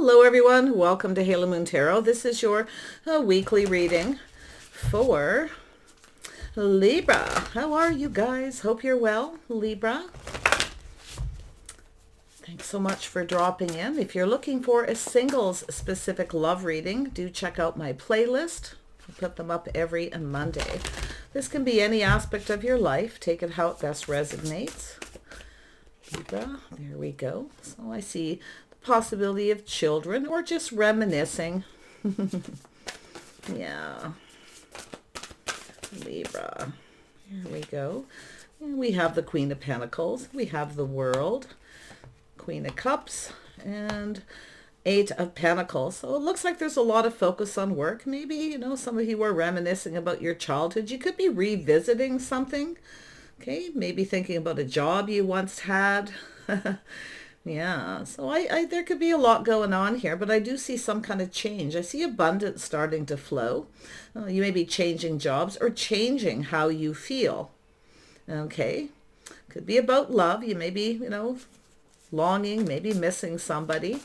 Hello everyone, welcome to Halo Moon Tarot. This is your weekly reading for Libra. How are you guys? Hope you're well, Libra. Thanks so much for dropping in. If you're looking for a singles specific love reading, do check out my playlist. I put them up every Monday. This can be any aspect of your life. Take it how it best resonates. Libra, there we go. So I see possibility of children or just reminiscing. Yeah. Libra. Here we go. And we have the Queen of Pentacles. We have the World, Queen of Cups, and Eight of Pentacles. So it looks like there's a lot of focus on work. Maybe, some of you are reminiscing about your childhood. You could be revisiting something. Okay, maybe thinking about a job you once had. Yeah, so there could be a lot going on here, but I do see some kind of change. I see abundance starting to flow. You may be changing jobs or changing how you feel. Okay, could be about love. You may be, longing, maybe missing somebody.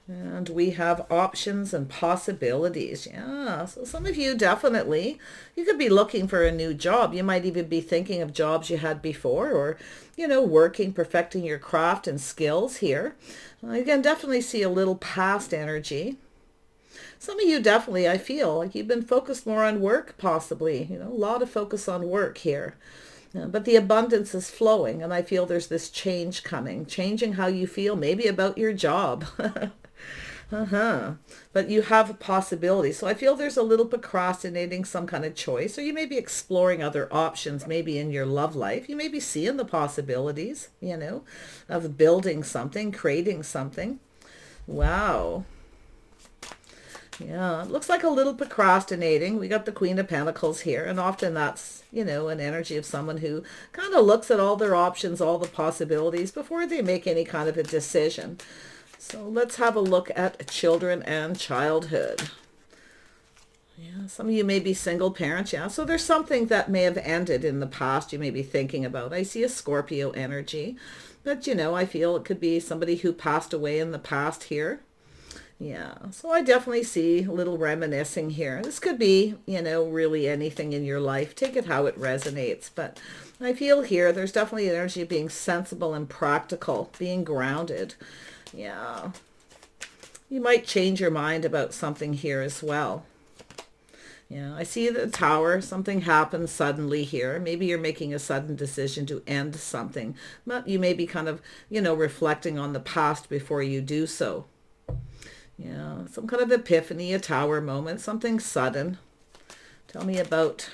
And we have options and possibilities. Yeah, so some of you definitely, you could be looking for a new job. You might even be thinking of jobs you had before or, working, perfecting your craft and skills here. You can definitely see a little past energy. Some of you definitely, I feel like you've been focused more on work possibly. A lot of focus on work here. But the abundance is flowing and I feel there's this change coming, changing how you feel, maybe about your job. But you have a possibility. So I feel there's a little procrastinating some kind of choice, or you may be exploring other options, maybe in your love life. You may be seeing the possibilities, of building something, creating something. Wow. Yeah, it looks like a little procrastinating. We got the Queen of Pentacles here, and often that's, an energy of someone who kind of looks at all their options, all the possibilities before they make any kind of a decision. So let's have a look at children and childhood. Yeah, some of you may be single parents. Yeah, so there's something that may have ended in the past you may be thinking about. I see a Scorpio energy, but I feel it could be somebody who passed away in the past here. Yeah, so I definitely see a little reminiscing here. This could be, really anything in your life. Take it how it resonates. But I feel here there's definitely an energy of being sensible and practical, being grounded. Yeah, you might change your mind about something here as well. Yeah, I see the Tower. Something happens suddenly here. Maybe you're making a sudden decision to end something. But you may be kind of, reflecting on the past before you do so. Yeah, some kind of epiphany, a Tower moment, something sudden. Tell me about,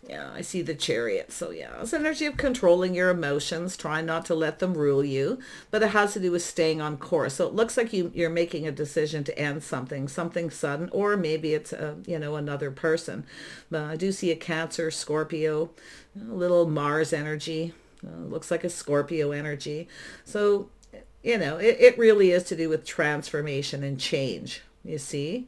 yeah, I see the Chariot. So yeah, it's energy of controlling your emotions, trying not to let them rule you, but it has to do with staying on course. So it looks like you're making a decision to end something sudden, or maybe it's, another person. But I do see a Cancer, Scorpio, a little Mars energy. Looks like a Scorpio energy. So it really is to do with transformation and change, you see?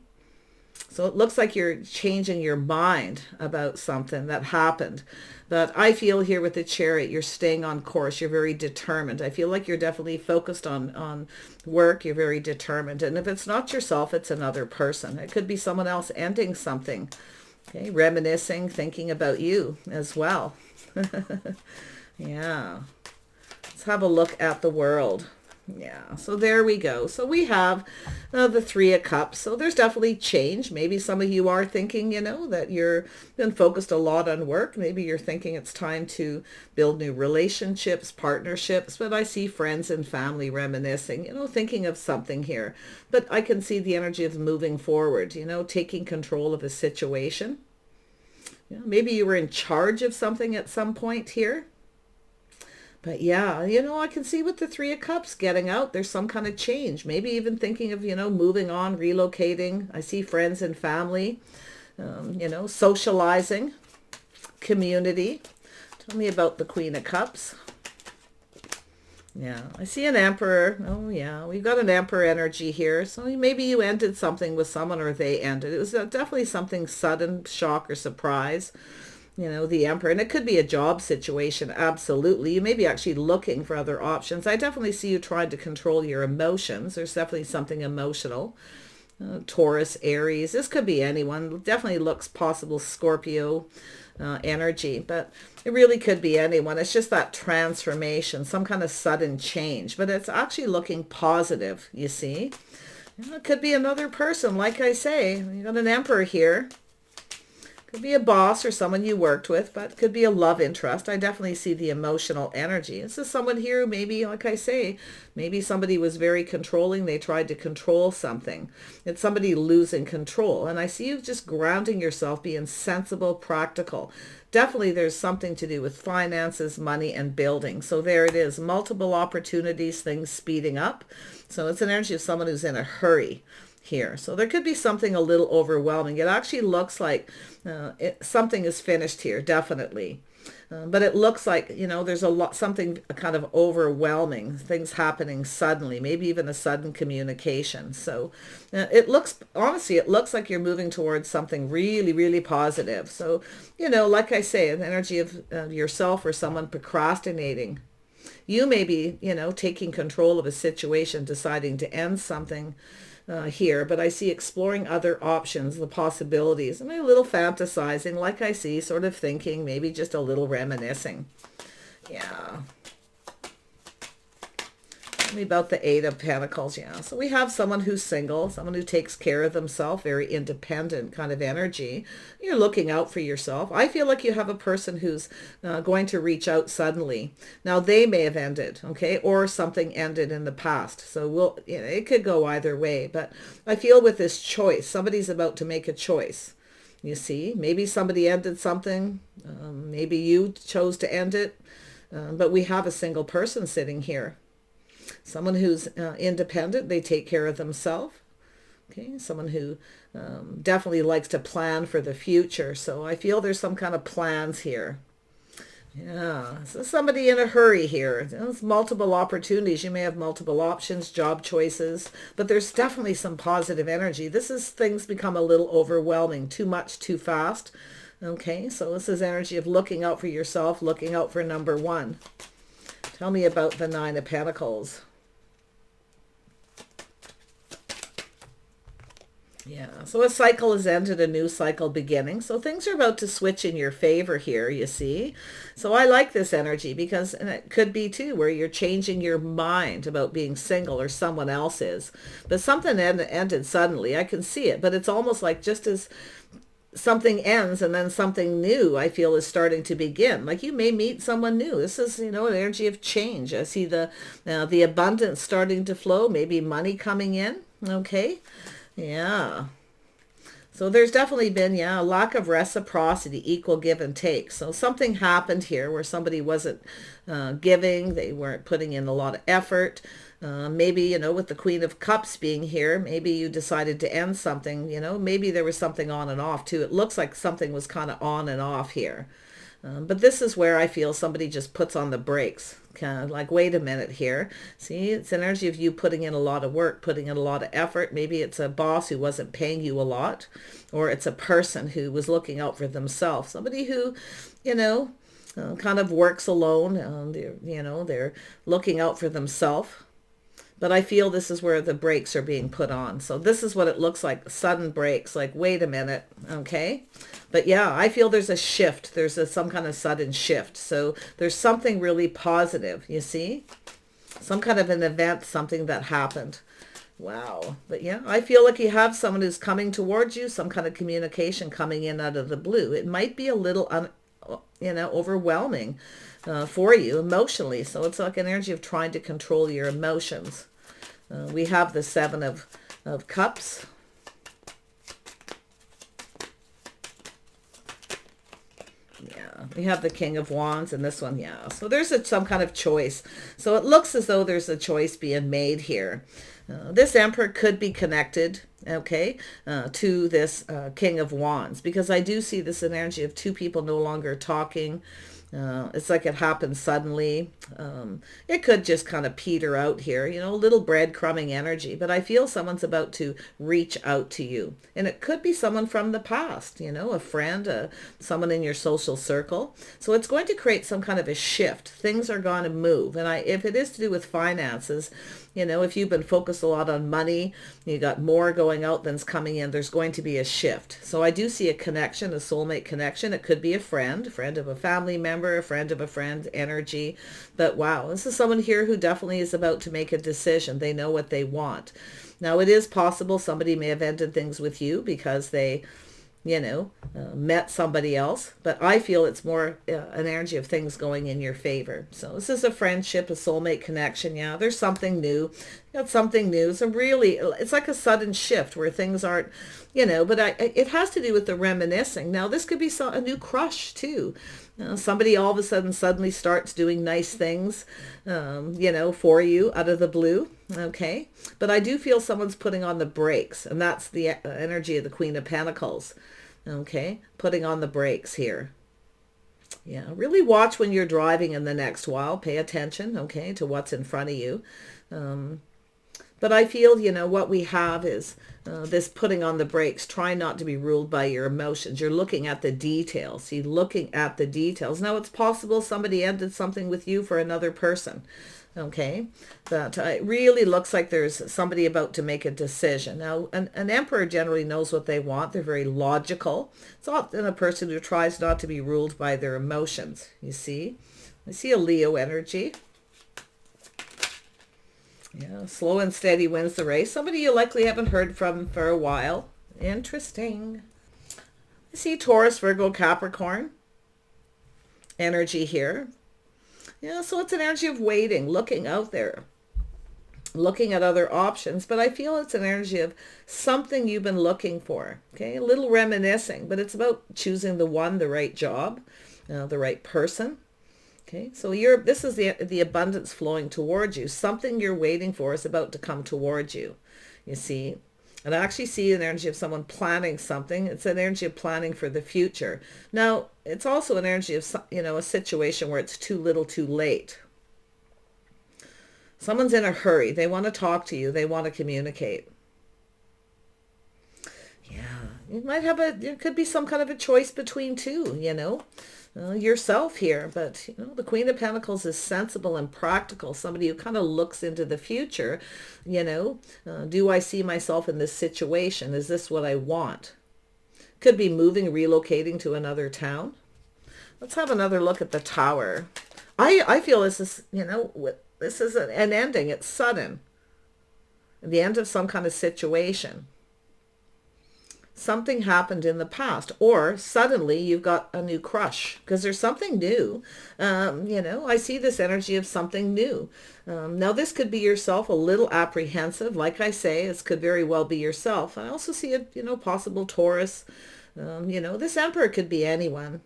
So it looks like you're changing your mind about something that happened. But I feel here with the Chariot, you're staying on course. You're very determined. I feel like you're definitely focused on work. You're very determined. And if it's not yourself, it's another person. It could be someone else ending something. Okay, reminiscing, thinking about you as well. Yeah. Let's have a look at the World. Yeah, so there we go. So we have the Three of Cups. So there's definitely change. Maybe some of you are thinking, that you're been focused a lot on work. Maybe you're thinking it's time to build new relationships, partnerships. But I see friends and family reminiscing, thinking of something here. But I can see the energy of moving forward, taking control of a situation. Maybe you were in charge of something at some point here. But yeah, I can see with the Three of Cups getting out, there's some kind of change. Maybe even thinking of, moving on, relocating. I see friends and family, socializing, community. Tell me about the Queen of Cups. Yeah, I see an Emperor. Oh yeah, we've got an Emperor energy here. So maybe you ended something with someone or they ended. It was definitely something sudden, shock or surprise. you know, the Emperor. And it could be a job situation, absolutely. You may be actually looking for other options. I definitely see you trying to control your emotions. There's definitely something emotional. Taurus, Aries, this could be anyone. Definitely looks possible Scorpio energy, but it really could be anyone. It's just that transformation, some kind of sudden change, but it's actually looking positive, you see. It could be another person, like I say. You got an Emperor here. Could be a boss or someone you worked with, but it could be a love interest. I definitely see the emotional energy. This is someone here who maybe, like I say, maybe somebody was very controlling. They tried to control something. It's somebody losing control. And I see you just grounding yourself, being sensible, practical. Definitely there's something to do with finances, money, and building. So there it is. Multiple opportunities, things speeding up. So it's an energy of someone who's in a hurry here. So there could be something a little overwhelming. It actually looks like something is finished here, definitely. But it looks like, you know, there's something kind of overwhelming, things happening suddenly, maybe even a sudden communication. So it looks, honestly, it looks like you're moving towards something really, really positive. So, you know, like I say, an energy of yourself or someone procrastinating. You may be, you know, taking control of a situation, deciding to end something here, but I see exploring other options, the possibilities, and a little fantasizing, like I see, sort of thinking, maybe just a little reminiscing. Yeah. Tell me about the Eight of Pentacles. Yeah. So we have someone who's single, someone who takes care of themselves, very independent kind of energy. You're looking out for yourself. I feel like you have a person who's going to reach out suddenly. Now they may have ended, okay, or something ended in the past. So you know, it could go either way. But I feel with this choice, somebody's about to make a choice. You see, maybe somebody ended something. Maybe you chose to end it. But we have a single person sitting here. Someone who's independent, they take care of themselves. Okay, someone who definitely likes to plan for the future. So I feel there's some kind of plans here. Yeah, so somebody in a hurry here. There's multiple opportunities. You may have multiple options, job choices, but there's definitely some positive energy. This is things become a little overwhelming, too much, too fast. Okay, so this is energy of looking out for yourself, looking out for number one. Tell me about the Nine of Pentacles. Yeah, so a cycle has ended, a new cycle beginning. So things are about to switch in your favor here, you see. So I like this energy because, and it could be too, where you're changing your mind about being single or someone else is. But something ended suddenly. I can see it, but it's almost like just as something ends and then something new, I feel, is starting to begin. Like you may meet someone new. This is, you know, an energy of change. I see the abundance starting to flow, maybe money coming in. Okay. Yeah. So there's definitely been, yeah, a lack of reciprocity, equal give and take. So something happened here where somebody wasn't giving. They weren't putting in a lot of effort. Maybe, you know, with the Queen of Cups being here, maybe you decided to end something, you know, maybe there was something on and off too. It looks like something was kind of on and off here. But this is where I feel somebody just puts on the brakes. Kind of like, wait a minute here. See, it's energy of you putting in a lot of work, putting in a lot of effort. Maybe it's a boss who wasn't paying you a lot, or it's a person who was looking out for themselves. Somebody who, you know, kind of works alone. They're looking out for themselves. But I feel this is where the brakes are being put on. So this is what it looks like, sudden brakes, like, wait a minute, okay? But yeah, I feel there's a shift. There's some kind of sudden shift. So there's something really positive, you see? Some kind of an event, something that happened. Wow. But yeah, I feel like you have someone who's coming towards you, some kind of communication coming in out of the blue. It might be a little, overwhelming for you emotionally. So it's like an energy of trying to control your emotions. We have the Seven of Cups. Yeah, we have the King of Wands and this one, yeah. So there's some kind of choice. So it looks as though there's a choice being made here. This Emperor could be connected, okay, to this King of Wands, because I do see this energy of two people no longer talking. It's like it happens suddenly. It could just kind of peter out here, a little breadcrumbing energy. But I feel someone's about to reach out to you. And it could be someone from the past, a friend, someone in your social circle. So it's going to create some kind of a shift. Things are going to move. And if it is to do with finances, if you've been focused a lot on money, you got more going out than's coming in, there's going to be a shift. So I do see a connection, a soulmate connection. It could be a friend of a family member, a friend of a friend energy. But wow, this is someone here who definitely is about to make a decision. They know what they want. Now, it is possible somebody may have ended things with you because they met somebody else, but I feel it's more an energy of things going in your favor. So this is a friendship, a soulmate connection. Yeah, there's something new. You got something new. So really, it's like a sudden shift where things aren't, but it has to do with the reminiscing. Now, this could be a new crush too. Somebody all of a sudden suddenly starts doing nice things, for you out of the blue. Okay. But I do feel someone's putting on the brakes, and that's the energy of the Queen of Pentacles. Okay. Putting on the brakes here. Yeah. Really watch when you're driving in the next while. Pay attention, okay, to what's in front of you. But I feel, what we have is this putting on the brakes. Try not to be ruled by your emotions. You're looking at the details. You're looking at the details. Now, it's possible somebody ended something with you for another person. Okay, but it really looks like there's somebody about to make a decision. Now, an emperor generally knows what they want. They're very logical. It's often a person who tries not to be ruled by their emotions, you see. I see a Leo energy. Yeah, slow and steady wins the race. Somebody you likely haven't heard from for a while. Interesting. I see Taurus, Virgo, Capricorn energy here. Yeah, so it's an energy of waiting, looking out there, looking at other options. But I feel it's an energy of something you've been looking for. Okay, a little reminiscing, but it's about choosing the right job, the right person. Okay, so this is the abundance flowing towards you. Something you're waiting for is about to come towards you, you see. And I actually see an energy of someone planning something. It's an energy of planning for the future. Now, it's also an energy of, a situation where it's too little too late. Someone's in a hurry. They want to talk to you. They want to communicate. Yeah, you might have there could be some kind of a choice between two, yourself here. But, the Queen of Pentacles is sensible and practical. Somebody who kind of looks into the future, do I see myself in this situation? Is this what I want? Could be moving, relocating to another town. Let's have another look at the Tower. I feel this is, this is an ending. It's sudden. The end of some kind of situation. Something happened in the past, or suddenly you've got a new crush because there's something new. I see this energy of something new. Now, this could be yourself a little apprehensive. Like I say, this could very well be yourself. I also see a, possible Taurus. This Emperor could be anyone.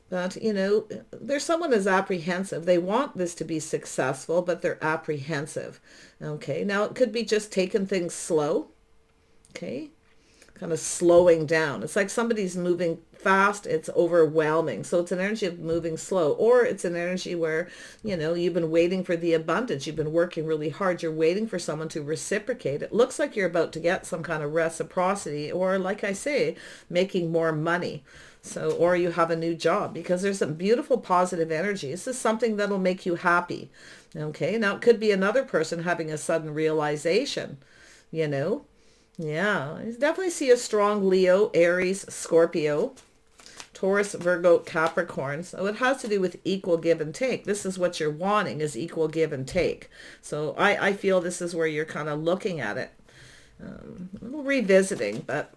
But, there's someone who's apprehensive. They want this to be successful, but they're apprehensive. Okay, now it could be just taking things slow. Okay. Kind of slowing down. It's like somebody's moving fast. It's overwhelming. So it's an energy of moving slow, or it's an energy where, you've been waiting for the abundance. You've been working really hard. You're waiting for someone to reciprocate. It looks like you're about to get some kind of reciprocity, or like I say, making more money. So, or you have a new job, because there's some beautiful positive energy. This is something that'll make you happy. Okay. Now it could be another person having a sudden realization, Yeah, I definitely see a strong Leo, Aries, Scorpio, Taurus, Virgo, Capricorn. So it has to do with equal give and take. This is what you're wanting, is equal give and take. So I feel this is where you're kind of looking at it. A little revisiting, but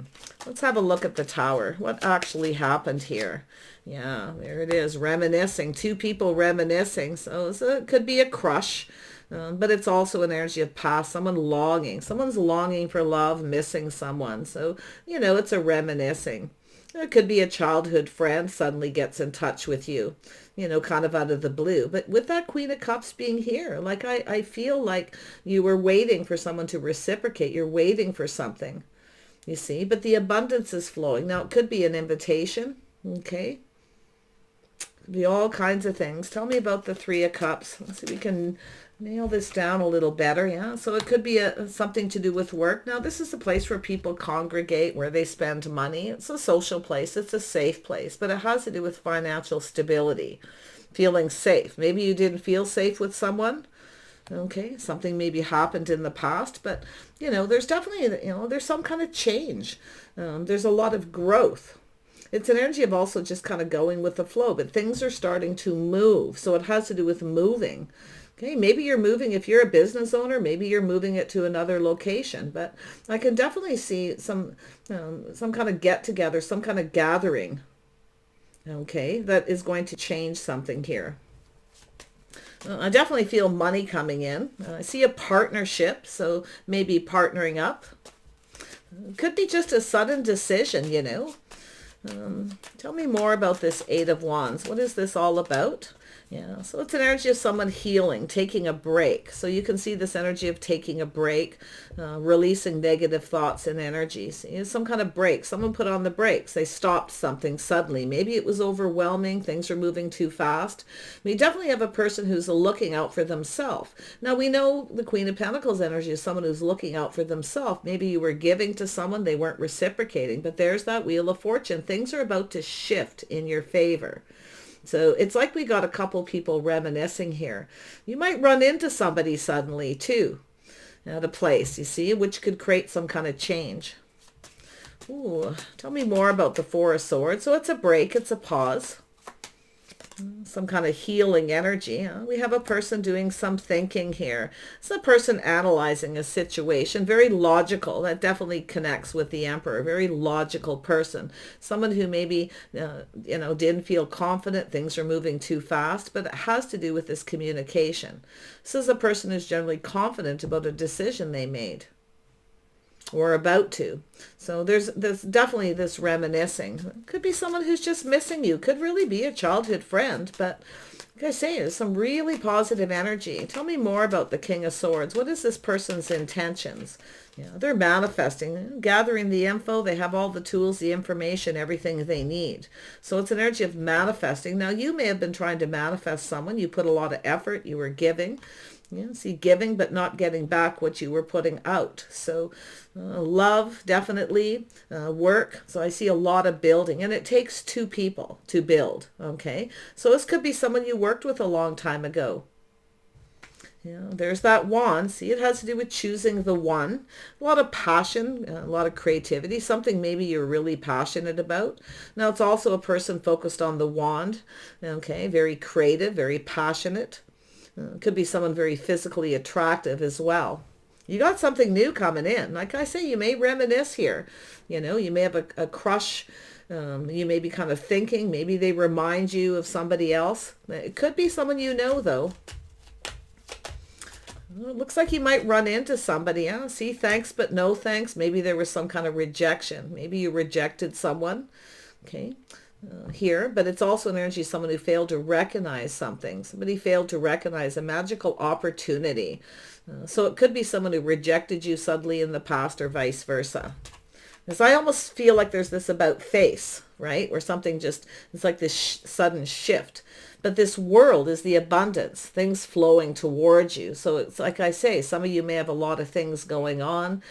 let's have a look at the Tower. What actually happened here? Yeah, there it is, reminiscing. Two people reminiscing. So it could be a crush. But it's also an energy of past, someone longing. Someone's longing for love, missing someone. So, it's a reminiscing. It could be a childhood friend suddenly gets in touch with you, kind of out of the blue. But with that Queen of Cups being here, like I feel like you were waiting for someone to reciprocate. You're waiting for something, you see. But the abundance is flowing. Now, it could be an invitation, okay? Could be all kinds of things. Tell me about the Three of Cups. Let's see if we can nail this down a little better. Yeah, so it could be something to do with work. Now, this is a place where people congregate, where they spend money. It's a social place. It's a safe place, but it has to do with financial stability, feeling safe. Maybe you didn't feel safe with someone. Okay, something maybe happened in the past, but, there's definitely, there's some kind of change. There's a lot of growth. It's an energy of also just kind of going with the flow, but things are starting to move. So it has to do with moving. Okay, maybe you're moving, if you're a business owner, maybe you're moving it to another location, but I can definitely see some kind of get together, some kind of gathering, okay, that is going to change something here. I definitely feel money coming in. I see a partnership, so maybe partnering up. Could be just a sudden decision, Tell me more about this Eight of Wands. What is this all about? Yeah, so it's an energy of someone healing, taking a break. So you can see this energy of taking a break, releasing negative thoughts and energies. Some kind of break. Someone put on the brakes. They stopped something suddenly. Maybe it was overwhelming. Things are moving too fast. We definitely have a person who's looking out for themselves. Now, we know the Queen of Pentacles energy is someone who's looking out for themselves. Maybe you were giving to someone, they weren't reciprocating. But there's that Wheel of Fortune. Things are about to shift in your favor. So it's like we got a couple people reminiscing here. You might run into somebody suddenly too at a place, you see, which could create some kind of change. Ooh, tell me more about the Four of Swords. So it's a break, it's a pause. Some kind of healing energy. We have a person doing some thinking here. It's a person analyzing a situation. Very logical. That definitely connects with the Emperor. Very logical person. Someone who maybe, didn't feel confident. Things are moving too fast. But it has to do with this communication. This is a person who's generally confident about a decision they made, or about to. So there's definitely this reminiscing. Could be someone who's just missing you. Could really be a childhood friend. But like I say, there's some really positive energy. Tell me more about the King of Swords. What is this person's intentions? They're manifesting, gathering the info. They have all the tools, the information, everything they need. So it's an energy of manifesting. Now, you may have been trying to manifest someone. You put a lot of effort. You were giving. See, giving but not getting back what you were putting out. So love, definitely, work. So I see a lot of building, and it takes two people to build. Okay, so this could be someone you worked with a long time ago. There's that wand. See, it has to do with choosing the one. A lot of passion, a lot of creativity, something maybe you're really passionate about. Now, it's also a person focused on the wand. Okay, very creative, very passionate. Could be someone very physically attractive as well. You got something new coming in. Like I say, you may reminisce here. You may have a crush. You may be kind of thinking. Maybe they remind you of somebody else. It could be someone you know, though. It looks like you might run into somebody. See, thanks, but no thanks. Maybe there was some kind of rejection. Maybe you rejected someone. Okay. Here, but it's also an energy of someone who failed to recognize something. Somebody failed to recognize a magical opportunity. So it could be someone who rejected you suddenly in the past, or vice versa. Because I almost feel like there's this about face, right? Where something just, it's like this sudden shift. But this world is the abundance, things flowing towards you. So it's like I say, some of you may have a lot of things going on,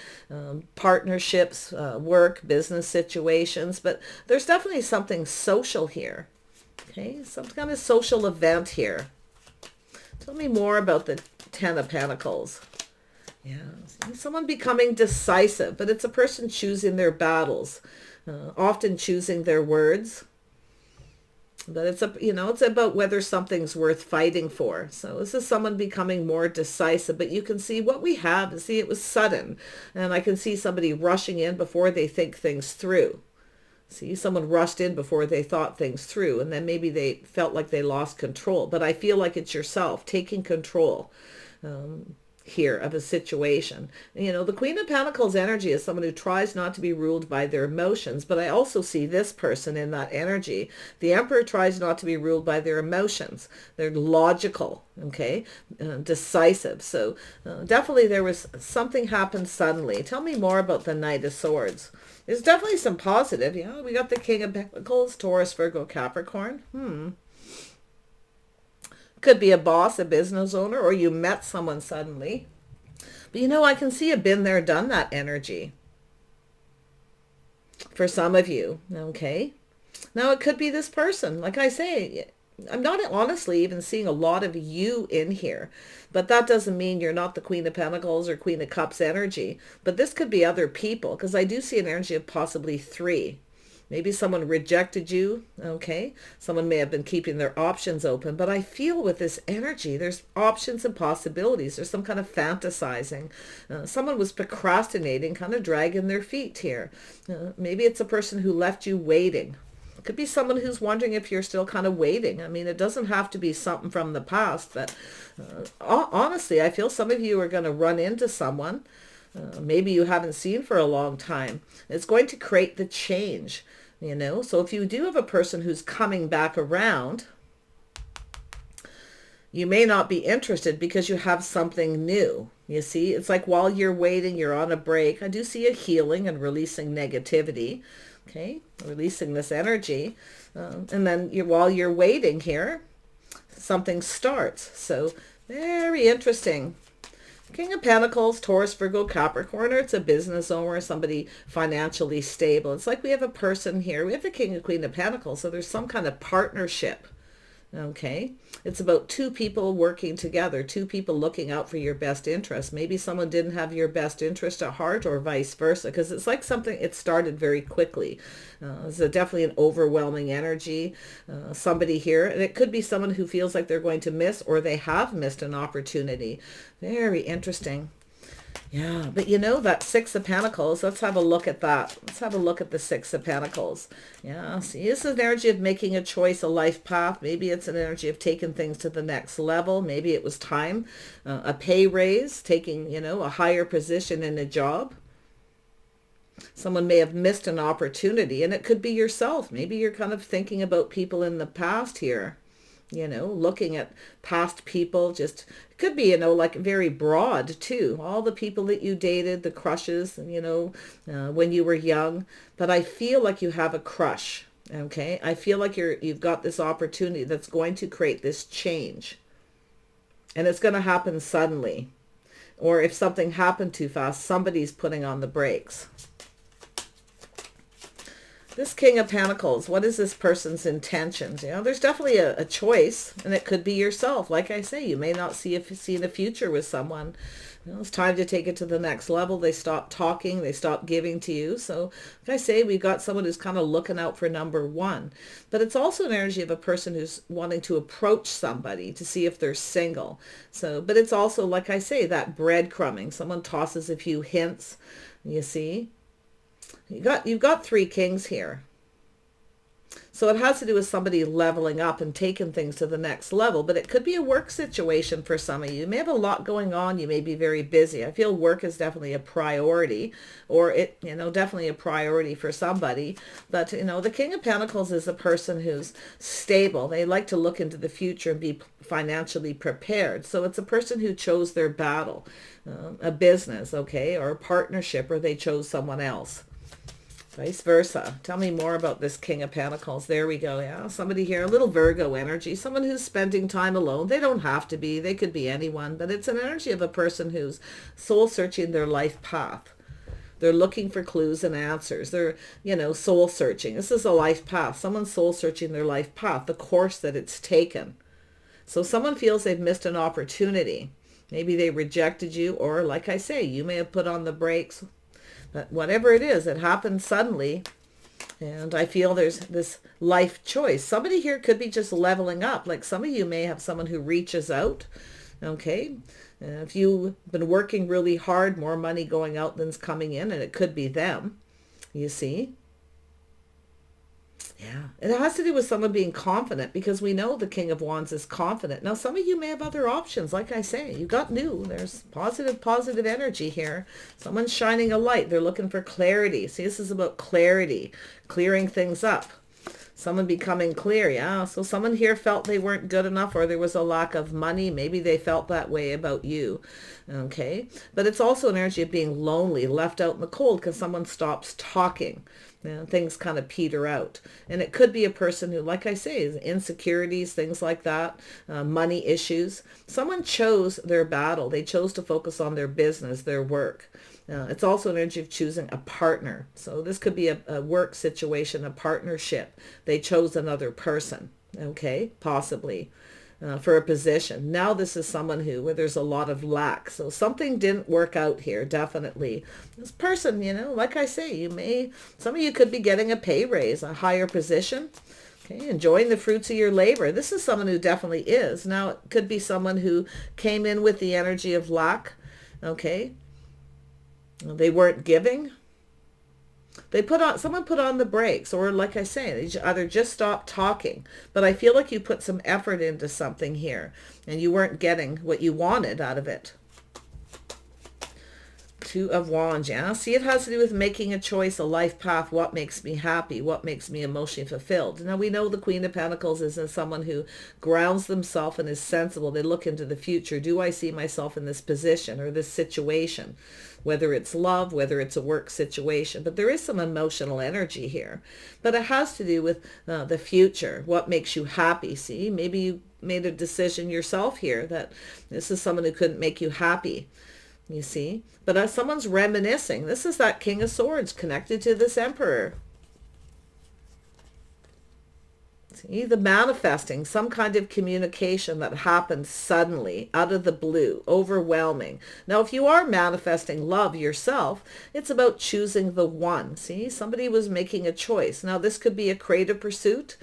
partnerships, work, business situations, but there's definitely something social here. Okay, some kind of social event here. Tell me more about the Ten of Pentacles. Yeah, someone becoming decisive, but it's a person choosing their battles, often choosing their words. But it's it's about whether something's worth fighting for. So this is someone becoming more decisive. But you can see what we have. See, it was sudden. And I can see somebody rushing in before they think things through. See, someone rushed in before they thought things through. And then maybe they felt like they lost control. But I feel like it's yourself taking control here of a situation. The Queen of Pentacles energy is someone who tries not to be ruled by their emotions, but I also see this person in that energy. The Emperor tries not to be ruled by their emotions. They're logical, okay, decisive. So definitely there was something happened suddenly. Tell me more about the Knight of Swords. There's definitely some positive. We got the King of Pentacles, Taurus, Virgo, Capricorn. Could be a boss, a business owner, or you met someone suddenly. But I can see a been there, done that energy for some of you, okay? Now, it could be this person. Like I say, I'm not honestly even seeing a lot of you in here, but that doesn't mean you're not the Queen of Pentacles or Queen of Cups energy. But this could be other people, because I do see an energy of possibly three. Maybe someone rejected you, okay? Someone may have been keeping their options open, but I feel with this energy, there's options and possibilities. There's some kind of fantasizing. Someone was procrastinating, kind of dragging their feet here. Maybe it's a person who left you waiting. It could be someone who's wondering if you're still kind of waiting. I mean, it doesn't have to be something from the past, but honestly, I feel some of you are going to run into someone maybe you haven't seen for a long time. It's going to create the change. So if you do have a person who's coming back around, you may not be interested because you have something new. You see, it's like while you're waiting, you're on a break. I do see a healing and releasing negativity, okay? Releasing this energy. And then while you're waiting here, something starts. So very interesting. King of Pentacles, Taurus, Virgo, Capricorn, or it's a business owner, somebody financially stable. It's like we have a person here. We have the King and Queen of Pentacles, so there's some kind of partnership, okay? It's about two people working together, two people looking out for your best interest. Maybe someone didn't have your best interest at heart or vice versa, because it's like something, it started very quickly. It's definitely an overwhelming energy. Somebody here, and it could be someone who feels like they're going to miss or they have missed an opportunity. Very interesting. Yeah, but that Six of Pentacles, let's have a look at that. Let's have a look at the Six of Pentacles. Yeah, see, this is an energy of making a choice, a life path. Maybe it's an energy of taking things to the next level. Maybe it was time, a pay raise, taking, a higher position in a job. Someone may have missed an opportunity, and it could be yourself. Maybe you're kind of thinking about people in the past here. Looking at past people, just it could be, like very broad too. All the people that you dated, the crushes, when you were young. But I feel like you have a crush, okay? I feel like you've got this opportunity that's going to create this change. And it's going to happen suddenly. Or if something happened too fast, somebody's putting on the brakes. This King of Pentacles, what is this person's intentions? There's definitely a choice, and it could be yourself. Like I say, you may not see a future with someone. It's time to take it to the next level. They stop talking. They stop giving to you. So, like I say, we've got someone who's kind of looking out for number one. But it's also an energy of a person who's wanting to approach somebody to see if they're single. So, but it's also, like I say, that breadcrumbing. Someone tosses a few hints, you see. You've got three kings here. So it has to do with somebody leveling up and taking things to the next level. But it could be a work situation for some of you. You may have a lot going on. You may be very busy. I feel work is definitely a priority, or definitely a priority for somebody. But, the King of Pentacles is a person who's stable. They like to look into the future and be financially prepared. So it's a person who chose their battle, a business, okay, or a partnership, or they chose someone else. Vice versa. Tell me more about this King of Pentacles. There we go. Yeah, somebody here, a little Virgo energy, someone who's spending time alone. They don't have to be. They could be anyone, but it's an energy of a person who's soul searching their life path. They're looking for clues and answers. They're, soul searching. This is a life path. Someone's soul searching their life path, the course that it's taken. So someone feels they've missed an opportunity. Maybe they rejected you, or like I say, you may have put on the brakes. But whatever it is, it happened suddenly. And I feel there's this life choice. Somebody here could be just leveling up. Like some of you may have someone who reaches out. Okay. If you've been working really hard, more money going out than's coming in, and it could be them. You see? Yeah, it has to do with someone being confident, because we know the King of Wands is confident. Now, some of you may have other options. Like I say, you got new. There's positive energy here. Someone's shining a light. They're looking for clarity. See, this is about clarity, clearing things up. Someone becoming clear, yeah. So someone here felt they weren't good enough, or there was a lack of money. Maybe they felt that way about you, okay? But it's also an energy of being lonely, left out in the cold, because someone stops talking. You know, things kind of peter out. And it could be a person who, like I say, is insecurities, things like that, money issues. Someone chose their battle. They chose to focus on their business, their work. It's also an energy of choosing a partner. So this could be a work situation, a partnership. They chose another person, okay, possibly. For a position. Now this is someone where there's a lot of lack. So something didn't work out here, definitely. This person, like I say, some of you could be getting a pay raise, a higher position. Okay, enjoying the fruits of your labor. This is someone who definitely is. Now it could be someone who came in with the energy of lack. Okay. They weren't giving. Someone put on the brakes, or like I say, they either just stopped talking. But I feel like you put some effort into something here and you weren't getting what you wanted out of it. Two of Wands, yeah. See, it has to do with making a choice, a life path, what makes me happy, what makes me emotionally fulfilled. Now, we know the Queen of Pentacles is someone who grounds themselves and is sensible. They look into the future. Do I see myself in this position or this situation? Whether it's love, whether it's a work situation. But there is some emotional energy here. But it has to do with the future, what makes you happy. See, maybe you made a decision yourself here that this is someone who couldn't make you happy. You see, but as someone's reminiscing, this is that King of Swords connected to this Emperor. See, the manifesting, some kind of communication that happened suddenly, out of the blue, overwhelming. Now, if you are manifesting love yourself, it's about choosing the one. See, somebody was making a choice. Now, this could be a creative pursuit,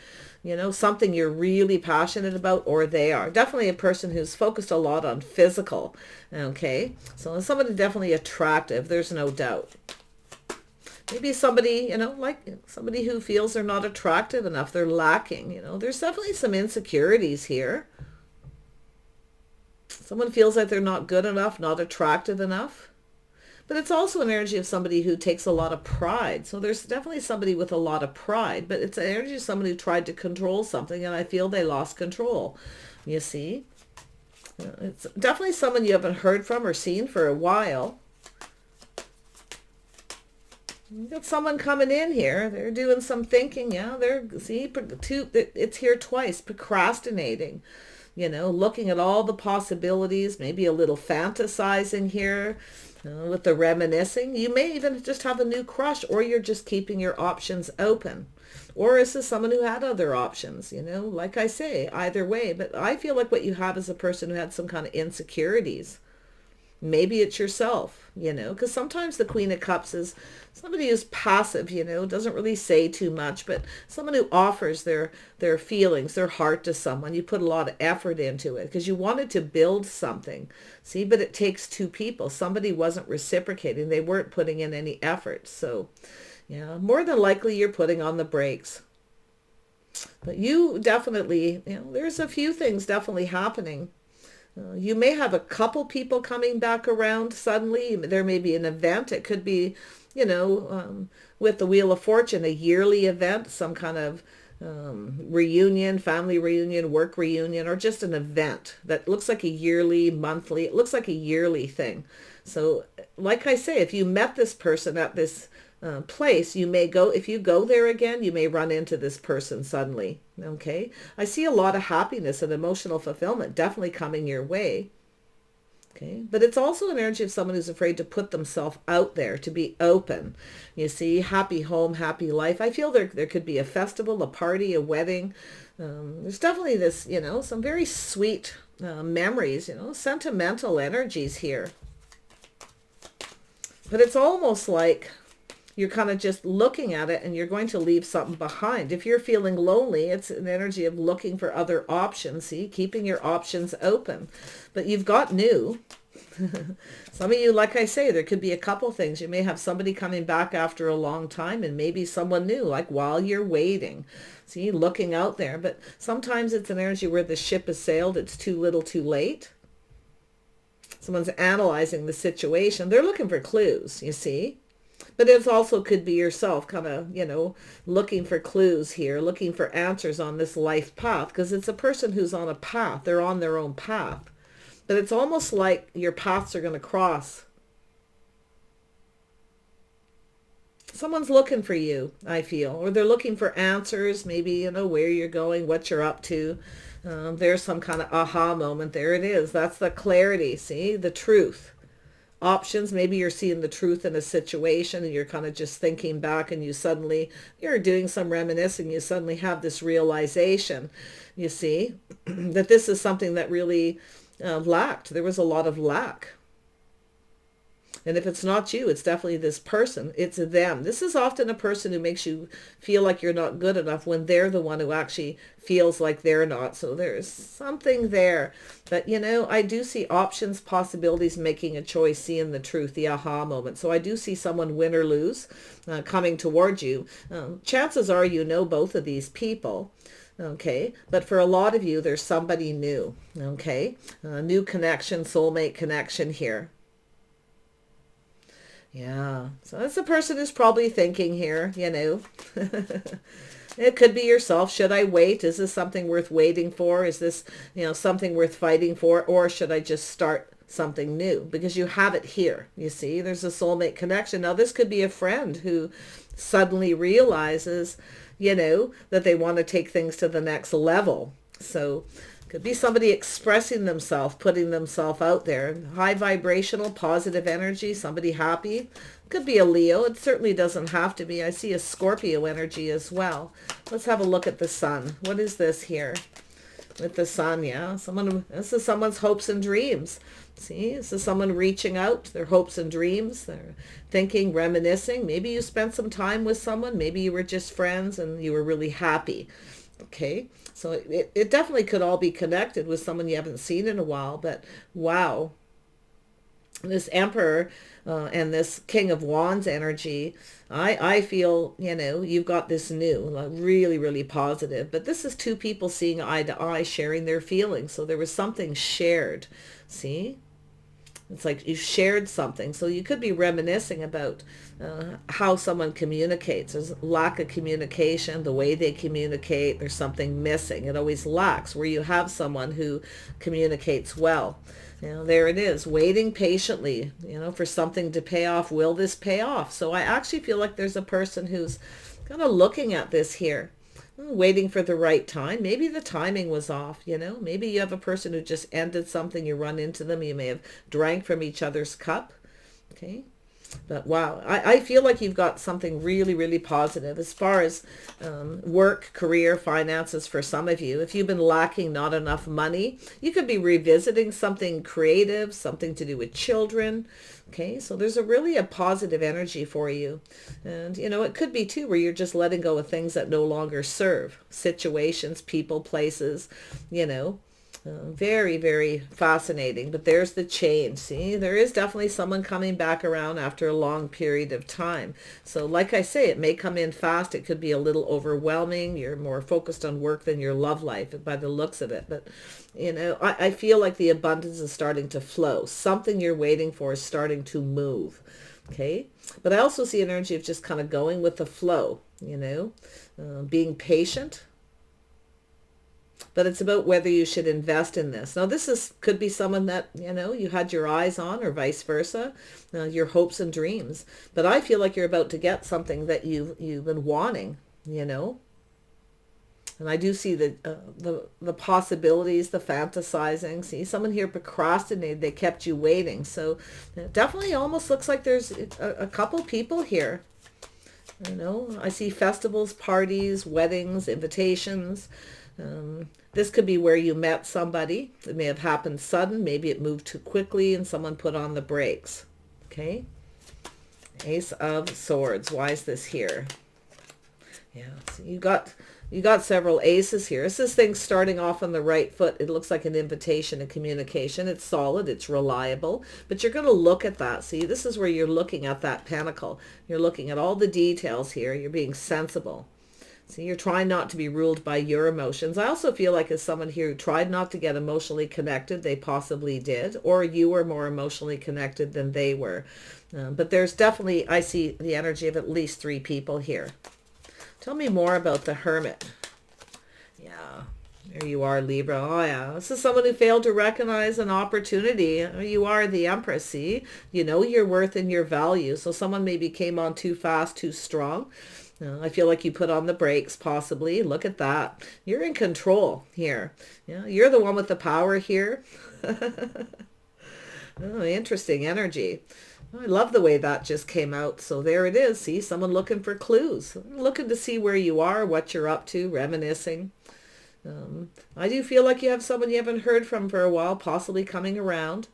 something you're really passionate about, or they are. Definitely a person who's focused a lot on physical, okay? So somebody definitely attractive, there's no doubt. Maybe somebody, like somebody who feels they're not attractive enough, they're lacking, There's definitely some insecurities here. Someone feels like they're not good enough, not attractive enough. But it's also an energy of somebody who takes a lot of pride. So there's definitely somebody with a lot of pride, but it's an energy of somebody who tried to control something, and I feel they lost control. You see? It's definitely someone you haven't heard from or seen for a while. You got someone coming in here. They're doing some thinking. Yeah, it's here twice. Procrastinating. Looking at all the possibilities, maybe a little fantasizing here. With the reminiscing, you may even just have a new crush, or you're just keeping your options open. Or is this someone who had other options, like I say, either way. But I feel like what you have is a person who had some kind of insecurities. Maybe it's yourself, because sometimes the Queen of Cups is somebody who's passive, doesn't really say too much, but someone who offers their feelings, their heart to someone. You put a lot of effort into it because you wanted to build something. See, but it takes two people. Somebody wasn't reciprocating. They weren't putting in any effort. So, yeah, more than likely you're putting on the brakes. But you definitely, there's a few things definitely happening. You may have a couple people coming back around suddenly. There may be an event. It could be, with the Wheel of Fortune, a yearly event, some kind of reunion, family reunion, work reunion, or just an event that looks like a yearly, monthly. It looks like a yearly thing. So like I say, if you met this person at this place, if you go there again, you may run into this person suddenly. Okay. I see a lot of happiness and emotional fulfillment definitely coming your way. Okay. But it's also an energy of someone who's afraid to put themselves out there, to be open. You see, happy home, happy life. I feel there could be a festival, a party, a wedding. There's definitely this, some very sweet memories, sentimental energies here. But it's almost like you're kind of just looking at it and you're going to leave something behind. If you're feeling lonely, it's an energy of looking for other options, see, keeping your options open. But you've got new. Some of you, like I say, there could be a couple things. You may have somebody coming back after a long time, and maybe someone new, like while you're waiting. See, looking out there. But sometimes it's an energy where the ship has sailed. It's too little too late. Someone's analyzing the situation. They're looking for clues, you see. But it also could be yourself kind of, looking for clues here, looking for answers on this life path, because it's a person who's on a path. They're on their own path. But it's almost like your paths are going to cross. Someone's looking for you, I feel, or they're looking for answers, maybe, you know, where you're going, what you're up to. There's some kind of aha moment. There it is. That's the clarity. See, the truth. Options. Maybe you're seeing the truth in a situation and you're kind of just thinking back, and you're doing some reminiscing. You suddenly have this realization, you see, that this is something that really lacked. There was a lot of lack. And if it's not you, it's definitely this person. It's them. This is often a person who makes you feel like you're not good enough when they're the one who actually feels like they're not. So there's something there. But, you know, I do see options, possibilities, making a choice, seeing the truth, the aha moment. So I do see someone win or lose coming towards you. Chances are you know both of these people. Okay, but for a lot of you, there's somebody new. Okay, new connection, soulmate connection here. Yeah, so that's the person who's probably thinking here, you know. It could be yourself. Should I wait? Is this something worth waiting for? Is this, you know, something worth fighting for? Or should I just start something new? Because you have it here, you see. There's a soulmate connection. Now, this could be a friend who suddenly realizes, you know, that they want to take things to the next level. So could be somebody expressing themselves, putting themselves out there. High vibrational, positive energy, somebody happy. Could be a Leo. It certainly doesn't have to be. I see a Scorpio energy as well. Let's have a look at the sun. What is this here? With the sun, yeah. This is someone's hopes and dreams. See, this is someone reaching out, their hopes and dreams. They're thinking, reminiscing. Maybe you spent some time with someone. Maybe you were just friends and you were really happy. Okay, so it definitely could all be connected with someone you haven't seen in a while. But wow, this Emperor and this King of Wands energy, I feel, you know, you've got this new, like really, really positive. But this is two people seeing eye to eye, sharing their feelings. So there was something shared. See? It's like you shared something. So you could be reminiscing about how someone communicates. There's lack of communication, the way they communicate. There's something missing. It always lacks where you have someone who communicates well. You know, there it is, waiting patiently, you know, for something to pay off. Will this pay off? So I actually feel like there's a person who's kind of looking at this here, waiting for the right time. Maybe the timing was off, you know. Maybe you have a person who just ended something. You run into them. You may have drank from each other's cup. Okay. But wow, I feel like you've got something really, really positive as far as work, career, finances for some of you. If you've been lacking not enough money, you could be revisiting something creative, something to do with children. Okay, so there's a positive energy for you. And, you know, it could be too where you're just letting go of things that no longer serve. Situations, people, places, you know. Very, very fascinating. But there's the change. See, there is definitely someone coming back around after a long period of time. So like I say, it may come in fast. It could be a little overwhelming. You're more focused on work than your love life by the looks of it. But, you know, I feel like the abundance is starting to flow. Something you're waiting for is starting to move. Okay. But I also see an energy of just kind of going with the flow, you know, being patient. But it's about whether you should invest in this. Now, could be someone that, you know, you had your eyes on, or vice versa, your hopes and dreams. But I feel like you're about to get something that you've been wanting, you know. And I do see the possibilities, the fantasizing. See, someone here procrastinated. They kept you waiting. So it definitely almost looks like there's a couple people here. You know, I see festivals, parties, weddings, invitations. This could be where you met somebody. It may have happened sudden. Maybe it moved too quickly and someone put on the brakes. Okay. Ace of Swords. Why is this here? Yeah. So you got several aces here. This thing starting off on the right foot. It looks like an invitation, a communication. It's solid. It's reliable. But you're going to look at that. See, this is where you're looking at that pentacle. You're looking at all the details here. You're being sensible. So you're trying not to be ruled by your emotions. I also feel like as someone here who tried not to get emotionally connected, they possibly did, or you were more emotionally connected than they were. But there's definitely, I see the energy of at least 3 people here. Tell me more about the Hermit. Yeah, There you are, Libra. Oh, yeah. This is someone who failed to recognize an opportunity. You are the Empress, see? You know your worth and your value. So someone maybe came on too fast, too strong. I feel like you put on the brakes, possibly. Look at that. You're in control here. Yeah, you're the one with the power here. Oh, interesting energy. I love the way that just came out. So there it is. See, someone looking for clues. Looking to see where you are, what you're up to, reminiscing. I do feel like you have someone you haven't heard from for a while, possibly coming around.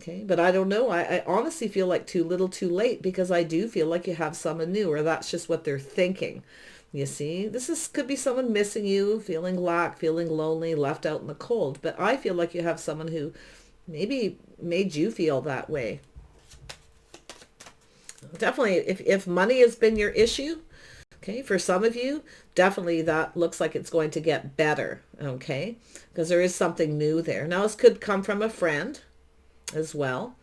Okay, but I don't know. I honestly feel like too little too late, because I do feel like you have someone new, or that's just what they're thinking. You see, could be someone missing you, feeling lack, feeling lonely, left out in the cold. But I feel like you have someone who maybe made you feel that way. Definitely, if money has been your issue, okay, for some of you, definitely that looks like it's going to get better, okay, because there is something new there. Now, this could come from a friend as well.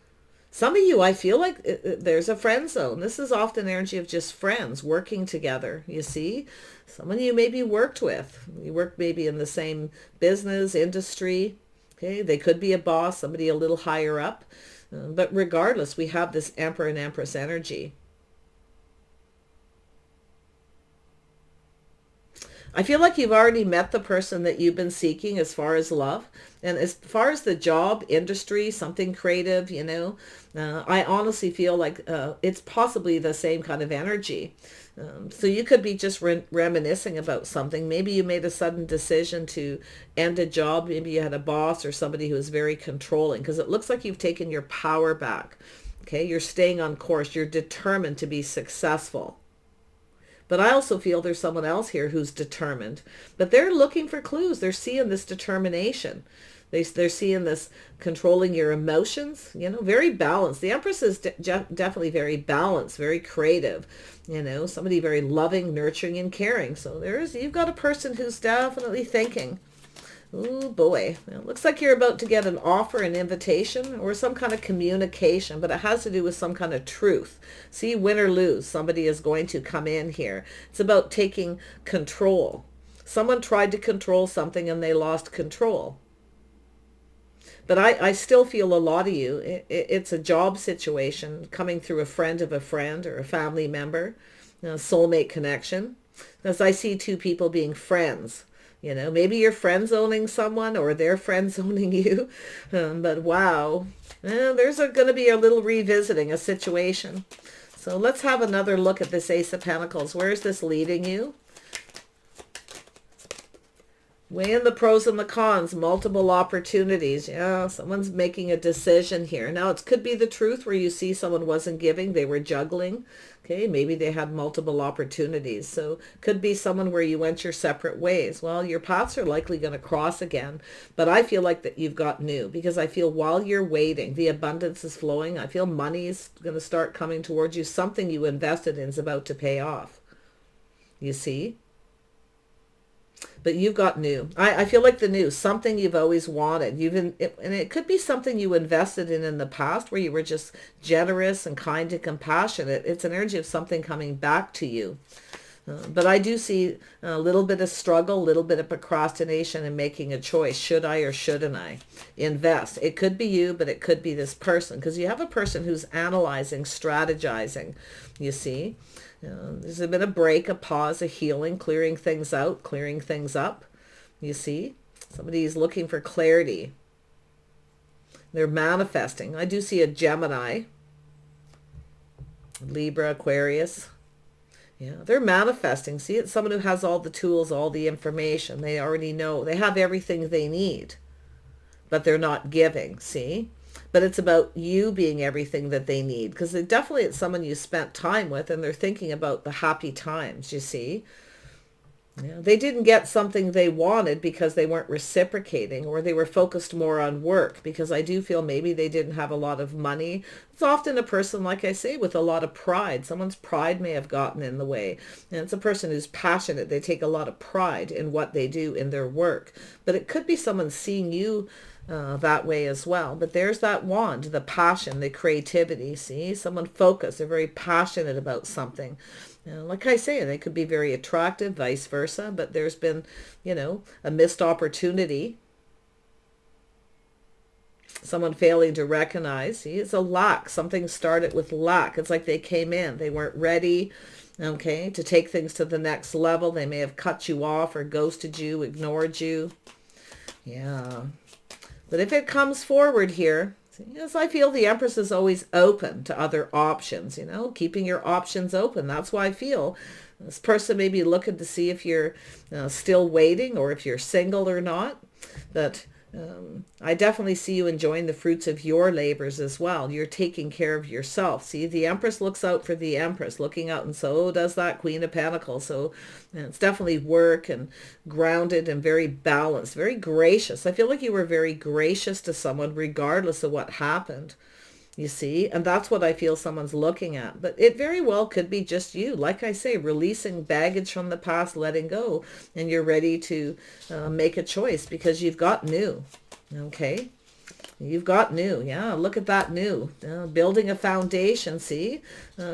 Some of you, I feel like there's a friend zone. This is often energy of just friends working together, you see. Someone you maybe worked with. You work maybe in the same business, industry, okay. They could be a boss, somebody a little higher up. But regardless, we have this Emperor and Empress energy. I feel like you've already met the person that you've been seeking as far as love. And as far as the job, industry, something creative, you know, I honestly feel like it's possibly the same kind of energy. So you could be just reminiscing about something. Maybe you made a sudden decision to end a job. Maybe you had a boss or somebody who was very controlling, because it looks like you've taken your power back. Okay, you're staying on course. You're determined to be successful. But I also feel there's someone else here who's determined. But they're looking for clues. They're seeing this determination. They're seeing this controlling your emotions, you know, very balanced. The Empress is definitely very balanced, very creative, you know, somebody very loving, nurturing, and caring. So you've got a person who's definitely thinking. Oh boy, it looks like you're about to get an offer, an invitation, or some kind of communication, but it has to do with some kind of truth. See, win or lose, somebody is going to come in here. It's about taking control. Someone tried to control something and they lost control. But I still feel a lot of you, it's a job situation coming through a friend of a friend or a family member, a soulmate connection. As I see two people being friends. You know, maybe you're friend zoning someone or they're friend zoning you. But wow, there's going to be a little revisiting a situation. So let's have another look at this Ace of Pentacles. Where is this leading you? Weighing the pros and the cons, multiple opportunities. Yeah, someone's making a decision here. Now, it could be the truth where you see someone wasn't giving, they were juggling. Okay, maybe they had multiple opportunities. So could be someone where you went your separate ways. Well, your paths are likely going to cross again. But I feel like that you've got new, because I feel while you're waiting, the abundance is flowing. I feel money is going to start coming towards you. Something you invested in is about to pay off. You see? But you've got new. I feel like the new, something you've always wanted. And it could be something you invested in the past where you were just generous and kind and compassionate. It's an energy of something coming back to you. But I do see a little bit of struggle, a little bit of procrastination and making a choice. Should I or shouldn't I invest? It could be you, but it could be this person, because you have a person who's analyzing, strategizing, you see. There's been a break, a pause, a healing, clearing things out, clearing things up. You see, somebody's looking for clarity. They're manifesting. I do see a Gemini, Libra, Aquarius. Yeah, they're manifesting. See, it's someone who has all the tools, all the information. They already know. They have everything they need, but they're not giving. See? But it's about you being everything that they need, because it's someone you spent time with and they're thinking about the happy times, you see. Yeah, they didn't get something they wanted because they weren't reciprocating, or they were focused more on work, because I do feel maybe they didn't have a lot of money. It's often a person, like I say, with a lot of pride. Someone's pride may have gotten in the way. And it's a person who's passionate. They take a lot of pride in what they do in their work. But it could be someone seeing you that way as well. But there's that wand, the passion, the creativity. See, someone focused, they're very passionate about something. Like I say, they could be very attractive, vice versa, but there's been, a missed opportunity. Someone failing to recognize. See, it's a lack. Something started with lack. It's like they came in, they weren't ready, okay, to take things to the next level. They may have cut you off or ghosted you, ignored you. Yeah. But if it comes forward here, yes, I feel the Empress is always open to other options, keeping your options open. That's why I feel this person may be looking to see if you're still waiting or if you're single or not. But I definitely see you enjoying the fruits of your labors as well. You're taking care of yourself. See, the Empress looks out for the Empress, looking out, and so does that Queen of Pentacles. So it's definitely work and grounded and very balanced, very gracious. I feel like you were very gracious to someone regardless of what happened. You see, and that's what I feel someone's looking at. But it very well could be just you. Like I say, releasing baggage from the past, letting go, and you're ready to make a choice because you've got new. Okay, you've got new. Yeah, look at that new. Building a foundation, see?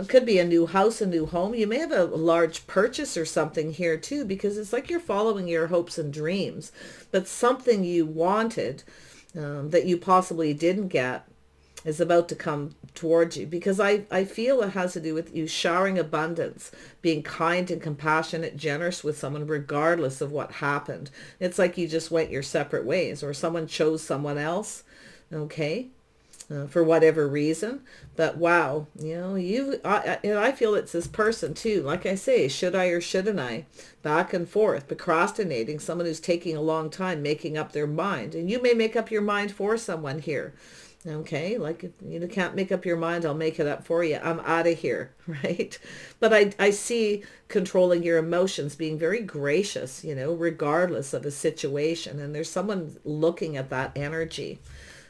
Could be a new house, a new home. You may have a large purchase or something here too, because it's like you're following your hopes and dreams. But something you wanted that you possibly didn't get is about to come towards you, because I feel it has to do with you showering abundance, being kind and compassionate, generous with someone regardless of what happened. It's like you just went your separate ways, or someone chose someone else, okay, for whatever reason. But wow, I feel it's this person too. Like I say, should I or shouldn't I? Back and forth, procrastinating, someone who's taking a long time making up their mind. And you may make up your mind for someone here. Okay, like if you can't make up your mind, I'll make it up for you. I'm out of here, right? But I see controlling your emotions, being very gracious, regardless of a situation. And there's someone looking at that energy.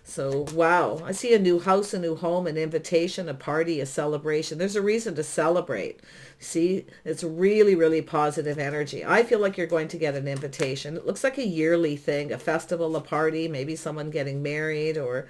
So, wow, I see a new house, a new home, an invitation, a party, a celebration. There's a reason to celebrate. See, it's really, really positive energy. I feel like you're going to get an invitation. It looks like a yearly thing, a festival, a party, maybe someone getting married, or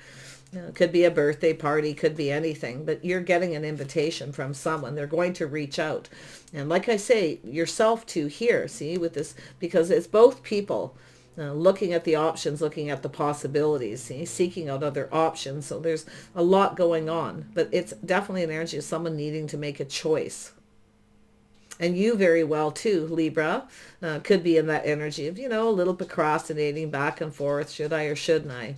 could be a birthday party, could be anything, but you're getting an invitation from someone. They're going to reach out. And like I say, yourself too here, see, with this, because it's both people looking at the options, looking at the possibilities, see, seeking out other options. So there's a lot going on, but it's definitely an energy of someone needing to make a choice. And you very well too, Libra, could be in that energy of, a little procrastinating back and forth. Should I or shouldn't I?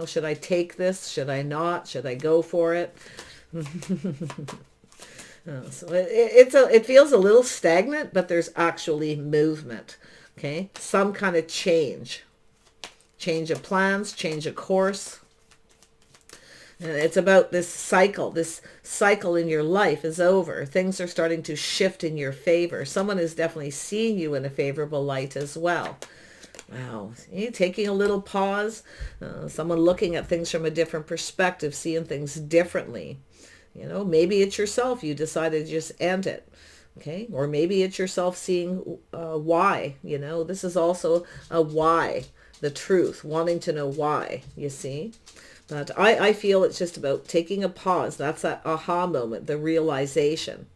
Should I take this? Should I not? Should I go for it? So it feels a little stagnant, but there's actually movement. Okay, some kind of change of plans, change of course. And it's about this cycle in your life is over. Things are starting to shift in your favor. Someone is definitely seeing you in a favorable light as well. Wow, see, taking a little pause, someone looking at things from a different perspective, seeing things differently. Maybe it's yourself. You decided to just end it. Okay, or maybe it's yourself seeing why. This is also a why, the truth, wanting to know why, you see. But I feel it's just about taking a pause. That's that aha moment, the realization.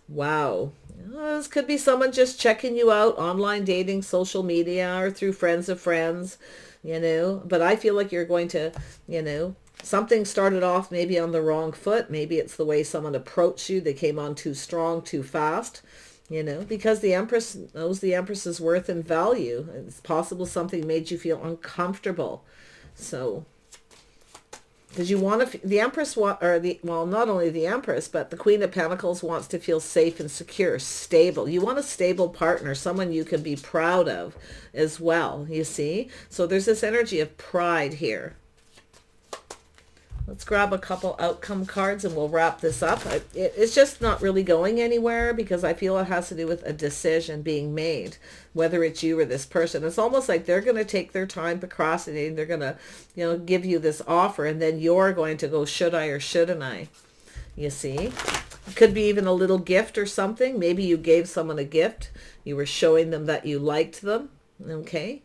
Wow. This could be someone just checking you out, online dating, social media, or through friends of friends, But I feel like you're going to, something started off maybe on the wrong foot. Maybe it's the way someone approached you. They came on too strong, too fast. Because the Empress knows the Empress's worth and value. It's possible something made you feel uncomfortable. So, because you want to, the Empress, not only the Empress, but the Queen of Pentacles wants to feel safe and secure, stable. You want a stable partner, someone you can be proud of as well, you see? So there's this energy of pride here. Let's grab a couple outcome cards and we'll wrap this up. It's just not really going anywhere because I feel it has to do with a decision being made, whether it's you or this person. It's almost like they're going to take their time procrastinating. They're going to, give you this offer and then you're going to go, should I or shouldn't I? You see? It could be even a little gift or something. Maybe you gave someone a gift. You were showing them that you liked them. Okay?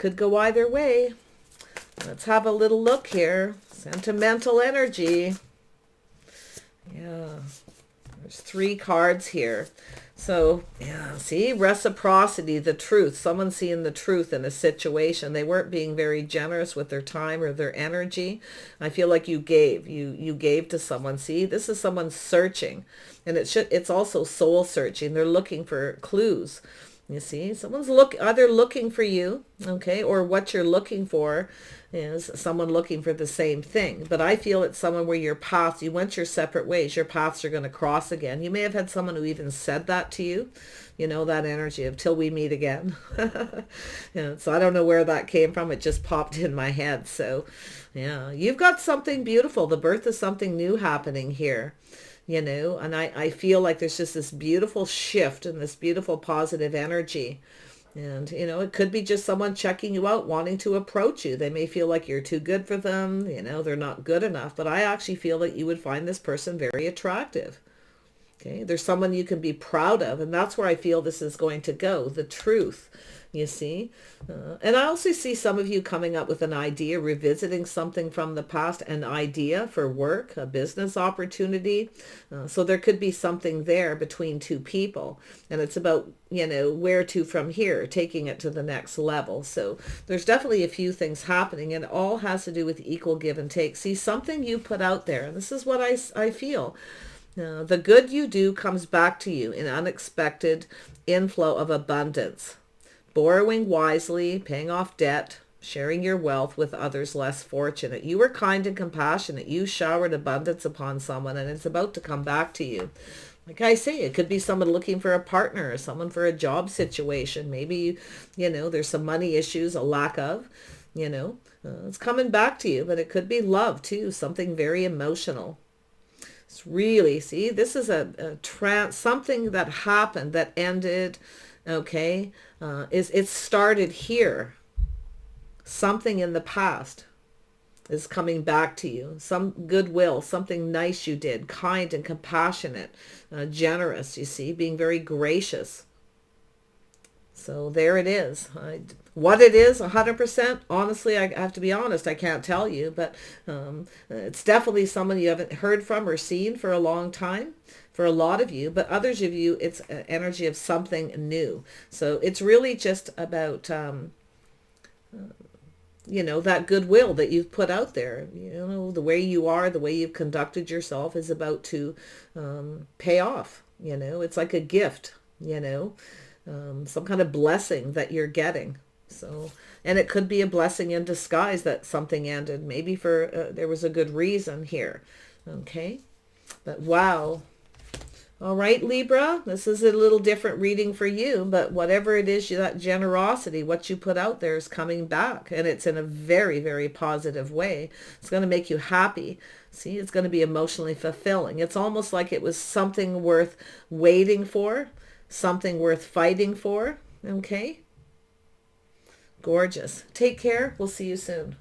Could go either way. Let's have a little look here. Sentimental energy. Yeah. There's 3 cards here. So, yeah, see, reciprocity, the truth. Someone seeing the truth in a situation. They weren't being very generous with their time or their energy. I feel like you gave. You gave to someone. See, this is someone searching. And it's also soul searching. They're looking for clues. You see, someone's either looking for you, okay, or what you're looking for is someone looking for the same thing. But I feel it's someone where your paths, you went your separate ways, your paths are going to cross again. You may have had someone who even said that to you, you know, that energy of till we meet again. Yeah, so I don't know where that came from. It just popped in my head. So yeah, you've got something beautiful. The birth of something new happening here. You know, and I feel like there's just this beautiful shift and this beautiful positive energy. And, you know, it could be just someone checking you out, wanting to approach you. They may feel like you're too good for them. You know, they're not good enough. But I actually feel that you would find this person very attractive. Okay, there's someone you can be proud of. And that's where I feel this is going to go, the truth. You see, and I also see some of you coming up with an idea, revisiting something from the past, an idea for work, a business opportunity. So there could be something there between 2 people, and it's about, you know, where to from here, taking it to the next level. So there's definitely a few things happening, and it all has to do with equal give and take. See, something you put out there, and this is what I feel. The good you do comes back to you in unexpected inflow of abundance. Borrowing wisely, paying off debt, sharing your wealth with others less fortunate. You were kind and compassionate. You showered abundance upon someone, and it's about to come back to you. Like I say, it could be someone looking for a partner or someone for a job situation. Maybe, you know, there's some money issues, a lack of, you know, it's coming back to you. But it could be love too, something very emotional. It's really, see, this is something that happened, that ended. Okay, it started here. Something in the past is coming back to you. Some goodwill, something nice you did, kind and compassionate, generous, you see, being very gracious. So there it is. What it is, 100%, honestly, I have to be honest, I can't tell you, but it's definitely someone you haven't heard from or seen for a long time. For a lot of you, but others of you, it's energy of something new. So it's really just about, you know, that goodwill that you've put out there. You know, the way you are, the way you've conducted yourself is about to pay off. You know, it's like a gift, you know, some kind of blessing that you're getting. So, and it could be a blessing in disguise that something ended. Maybe for there was a good reason here. Okay, but wow. All right, Libra, this is a little different reading for you, but whatever it is, that generosity, what you put out there is coming back, and it's in a very, very positive way. It's going to make you happy. See, it's going to be emotionally fulfilling. It's almost like it was something worth waiting for, something worth fighting for. Okay? Gorgeous. Take care. We'll see you soon.